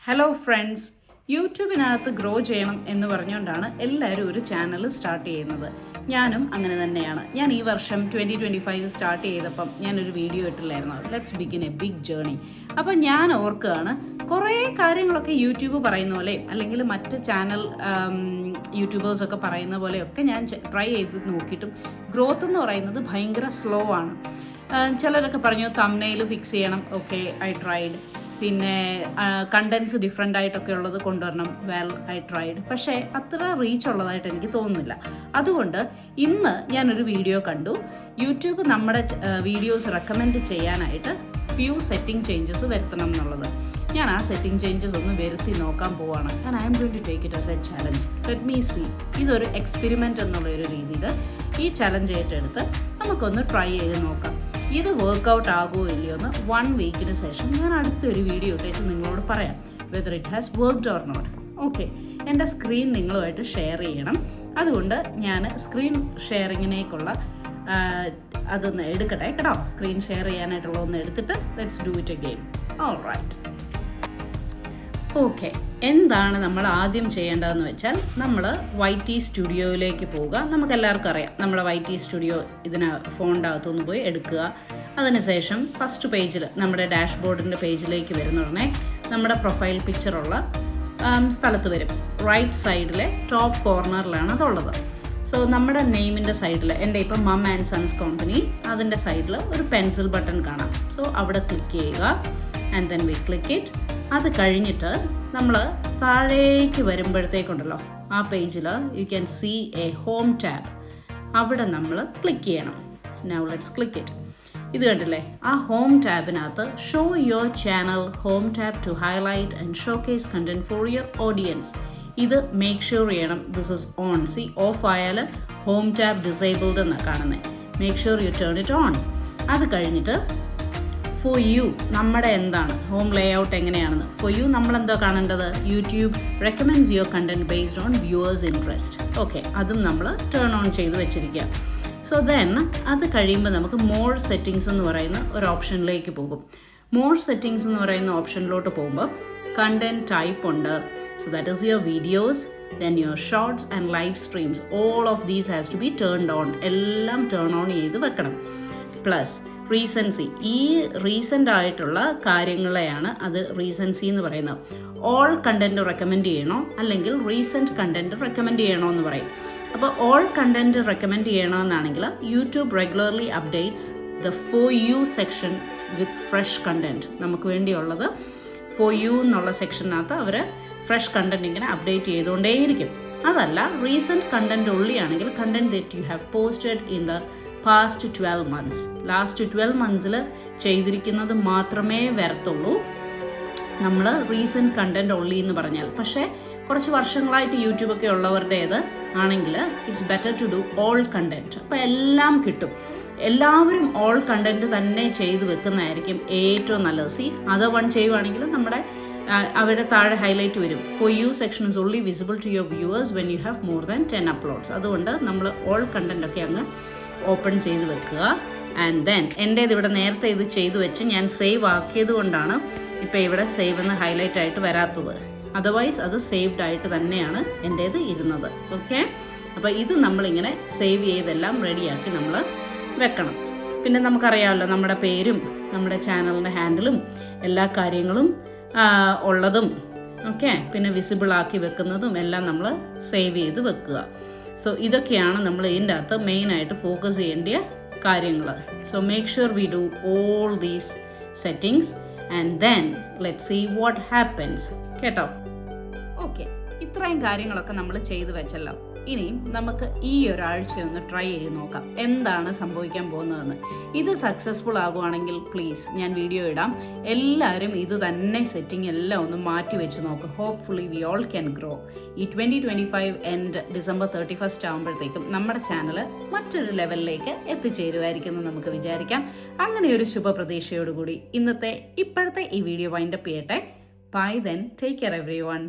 Hello friends, യൂട്യൂബിനകത്ത് grow ചെയ്യണം എന്ന് പറഞ്ഞുകൊണ്ടാണ് എല്ലാവരും ഒരു ചാനൽ സ്റ്റാർട്ട് ചെയ്യുന്നത്. ഞാനും അങ്ങനെ തന്നെയാണ്. ഞാൻ ഈ വർഷം 2025 സ്റ്റാർട്ട് ചെയ്തപ്പം ഞാനൊരു വീഡിയോ ഇട്ടില്ലായിരുന്നു, let's begin a big journey. അപ്പം ഞാൻ ഓർക്കുകയാണ്, കുറേ കാര്യങ്ങളൊക്കെ യൂട്യൂബ് പറയുന്ന പോലെയും അല്ലെങ്കിൽ മറ്റ് ചാനൽ യൂട്യൂബേഴ്സൊക്കെ പറയുന്ന പോലെയൊക്കെ ഞാൻ ട്രൈ ചെയ്ത് നോക്കിയിട്ടും ഗ്രോത്ത് എന്ന് പറയുന്നത് ഭയങ്കര സ്ലോ ആണ്. ചിലരൊക്കെ പറഞ്ഞു തംബ്നെയിൽ ഫിക്സ് ചെയ്യണം, ഓക്കെ ഐ ട്രൈഡ്. പിന്നെ കണ്ടൻസ് ഡിഫറെൻ്റ് ആയിട്ടൊക്കെ ഉള്ളത് കൊണ്ടുവരണം, വെൽ ഐ ട്രൈഡ്. പക്ഷേ അത്ര റീച്ച് ഉള്ളതായിട്ട് എനിക്ക് തോന്നുന്നില്ല. അതുകൊണ്ട് ഇന്ന് ഞാനൊരു വീഡിയോ കണ്ടു. യൂട്യൂബ് നമ്മുടെ വീഡിയോസ് റെക്കമെൻഡ് ചെയ്യാനായിട്ട് ഫ്യൂ സെറ്റിംഗ് ചേഞ്ചസ് വരുത്തണം എന്നുള്ളത്. ഞാൻ ആ സെറ്റിംഗ് ചേഞ്ചസ് ഒന്ന് വരുത്തി നോക്കാൻ പോവാണ്. And I am going to take it as a challenge. Let me see. ഇതൊരു എക്സ്പെരിമെൻറ്റ് എന്നുള്ളൊരു രീതിയിൽ ഈ ചലഞ്ച് ഏറ്റെടുത്ത് നമുക്കൊന്ന് ട്രൈ ചെയ്ത് നോക്കാം. ഇത് വർക്കൗട്ട് ആകുമോ ഇല്ലയോ എന്ന് 1 വീക്കിന് ശേഷം ഞാൻ അടുത്തൊരു വീഡിയോ ഇട്ടിട്ട് നിങ്ങളോട് പറയാം, whether it has worked or not. Okay, എൻ്റെ സ്ക്രീൻ നിങ്ങളുമായിട്ട് ഷെയർ ചെയ്യണം. അതുകൊണ്ട് ഞാൻ സ്ക്രീൻ ഷെയറിങ്ങിനേക്കുള്ള അതൊന്ന് എടുക്കട്ടെ കേട്ടോ. സ്ക്രീൻ ഷെയർ ചെയ്യാനായിട്ടുള്ള ഒന്ന് എടുത്തിട്ട് let's do it again. Alright, okay. എന്താണ് നമ്മൾ ആദ്യം ചെയ്യേണ്ടതെന്ന് വെച്ചാൽ, നമ്മൾ YT സ്റ്റുഡിയോയിലേക്ക് പോവുക. നമുക്കെല്ലാവർക്കും അറിയാം, നമ്മുടെ YT സ്റ്റുഡിയോ ഇതിന് ഫോണിൻ്റെ അകത്തുനിന്ന് പോയി എടുക്കുക. അതിനുശേഷം ഫസ്റ്റ് പേജിൽ നമ്മുടെ ഡാഷ്ബോർഡിൻ്റെ പേജിലേക്ക് വരുന്ന ഉടനെ നമ്മുടെ പ്രൊഫൈൽ പിക്ചറുള്ള സ്ഥലത്ത് വരും. റൈറ്റ് സൈഡിലെ ടോപ്പ് കോർണറിലാണ് അതുള്ളത്. സോ നമ്മുടെ നെയിമിൻ്റെ സൈഡിൽ, എൻ്റെ ഇപ്പം മം ആൻഡ് സൺസ് കമ്പനി, അതിൻ്റെ സൈഡിൽ ഒരു പെൻസിൽ ബട്ടൺ കാണാം. സോ അവിടെ ക്ലിക്ക് ചെയ്യുക. And then we click it. അത് കഴിഞ്ഞിട്ട് നമ്മൾ താഴേക്ക് വരുമ്പോഴത്തേക്കുണ്ടല്ലോ, ആ പേജിൽ you can see a home tab. അവിടെ നമ്മൾ ക്ലിക്ക് ചെയ്യണം. Now let's click it. ഇത് കണ്ടില്ലേ, ആ ഹോം ടാബിനകത്ത് show your channel home tab to highlight and showcase content for your audience. ഇത് മേക്ക് ഷുവർ ചെയ്യണം this is on. See, off ആയാൽ ഹോം ടാബ് ഡിസേബിൾഡ് എന്നാണ് കാണുന്നത്. Make sure U turn it on. അത് കഴിഞ്ഞിട്ട് ഫോർ യു, നമ്മുടെ എന്താണ് home ലേ out എങ്ങനെയാണെന്ന്. ഫോർ യു നമ്മളെന്തോ കാണേണ്ടത്, YouTube recommends your content based on viewers interest. Okay, അതും നമ്മൾ ടേൺ ഓൺ ചെയ്ത് വെച്ചിരിക്കുക. സോ ദെൻ അത് കഴിയുമ്പോൾ നമുക്ക് മോർ സെറ്റിങ്സ് എന്ന് പറയുന്ന ഒരു ഓപ്ഷനിലേക്ക് പോകും. മോർ സെറ്റിങ്സ് എന്ന് പറയുന്ന ഓപ്ഷനിലോട്ട് പോകുമ്പോൾ കണ്ടന്റ് ടൈപ്പ് ഉണ്ട്. So that is your videos, then your shorts and live streams. All of these has to be turned on. എല്ലാം ടേൺ ഓൺ ചെയ്ത് വെക്കണം. പ്ലസ് റീസൻസി, ഈ റീസെൻ്റ് ആയിട്ടുള്ള കാര്യങ്ങളെയാണ് അത് റീസൻസി എന്ന് പറയുന്നത്. ഓൾ കണ്ടൻറ്റ് റെക്കമെൻഡ് ചെയ്യണോ അല്ലെങ്കിൽ റീസെൻറ്റ് കണ്ടൻറ്റ് റെക്കമെൻഡ് ചെയ്യണോ എന്ന് പറയും. അപ്പോൾ ഓൾ കണ്ടൻറ്റ് റെക്കമെൻഡ് ചെയ്യണമെന്നാണെങ്കിൽ YouTube regularly updates the for you section with fresh content. നമുക്ക് വേണ്ടിയുള്ളത് ഫോർ യു എന്നുള്ള സെക്ഷനകത്ത് അവർ ഫ്രഷ് കണ്ടൻറ്റ് ഇങ്ങനെ അപ്ഡേറ്റ് ചെയ്തുകൊണ്ടേയിരിക്കും. അതല്ല, റീസെൻറ്റ് കണ്ടൻറ്റ് ഉള്ളിയാണെങ്കിൽ content that you have posted in the past 12 months, last 12 months ചെയ്തിരിക്കുന്നത് മാത്രമേ വരത്തുള്ളൂ നമ്മൾ റീസെൻറ്റ് കണ്ടൻറ്റ് ഉള്ളി എന്ന് പറഞ്ഞാൽ. പക്ഷേ കുറച്ച് വർഷങ്ങളായിട്ട് യൂട്യൂബൊക്കെ ഉള്ളവരുടേത് ആണെങ്കിൽ it's better to do all content. അപ്പോൾ എല്ലാം കിട്ടും. എല്ലാവരും ഓൾ കണ്ടൻറ്റ് തന്നെ ചെയ്ത് വെക്കുന്നതായിരിക്കും ഏറ്റവും നല്ലത്. സി, അത് വൺ ചെയ്യുവാണെങ്കിൽ നമ്മുടെ അവിടെ താഴെ ഹൈലൈറ്റ് വരും, for you section is only visible to your viewers when you have more than 10 uploads. അതുകൊണ്ട് നമ്മൾ ഓൾ കണ്ടൻറ്റ് ഒക്കെ അങ്ങ് ഓപ്പൺ ചെയ്ത് വെക്കുക. ആൻഡ് ദെൻ എൻ്റേത് ഇവിടെ നേരത്തെ ഇത് ചെയ്തു വെച്ച് ഞാൻ സേവ് ആക്കിയത് കൊണ്ടാണ് ഇപ്പോൾ ഇവിടെ സേവ് എന്ന് ഹൈലൈറ്റ് ആയിട്ട് വരാത്തത്. അതർവൈസ് അത് സേവ്ഡ് ആയിട്ട് തന്നെയാണ് എൻ്റേത് ഇരുന്നത്. ഓക്കെ, അപ്പോൾ ഇത് നമ്മളിങ്ങനെ സേവ് ചെയ്തെല്ലാം റെഡിയാക്കി നമ്മൾ വെക്കണം. പിന്നെ നമുക്കറിയാമല്ലോ, നമ്മുടെ പേരും നമ്മുടെ ചാനലിൻ്റെ ഹാൻഡിലും എല്ലാ കാര്യങ്ങളും ഉള്ളതും ഓക്കെ, പിന്നെ വിസിബിൾ ആക്കി വെക്കുന്നതും എല്ലാം നമ്മൾ സേവ് ചെയ്ത് വെക്കുക. സോ ഇതൊക്കെയാണ് നമ്മൾ ഇതിൻ്റെ അകത്ത് മെയിനായിട്ട് ഫോക്കസ് ചെയ്യേണ്ട കാര്യങ്ങൾ. So make sure we do all these settings and then let see what happens. കേട്ടോ? ഓക്കെ, ഇത്രയും കാര്യങ്ങളൊക്കെ നമ്മൾ ചെയ്തു വെച്ചല്ലോ. ഇനിയും നമുക്ക് ഈ ഒരാഴ്ച ഒന്ന് ട്രൈ ചെയ്ത് നോക്കാം എന്താണ് സംഭവിക്കാൻ പോകുന്നതെന്ന്. ഇത് സക്സസ്ഫുൾ ആകുവാണെങ്കിൽ പ്ലീസ് ഞാൻ വീഡിയോ ഇടാം. എല്ലാവരും ഇത് തന്നെ സെറ്റിംഗ് എല്ലാം ഒന്ന് മാറ്റി വെച്ച് നോക്കും. Hopefully we all can grow. ഈ 2025 എൻഡ് December 31 ആകുമ്പോഴത്തേക്കും നമ്മുടെ ചാനൽ മറ്റൊരു ലെവലിലേക്ക് എത്തിച്ചേരുമായിരിക്കും എന്ന് നമുക്ക് വിചാരിക്കാം. അങ്ങനെ ഒരു ശുഭപ്രതീക്ഷയോടുകൂടി ഇപ്പോഴത്തെ ഈ വീഡിയോ വൈൻഡപ്പ് ചെയ്യട്ടെ. Bye then, take care everyone.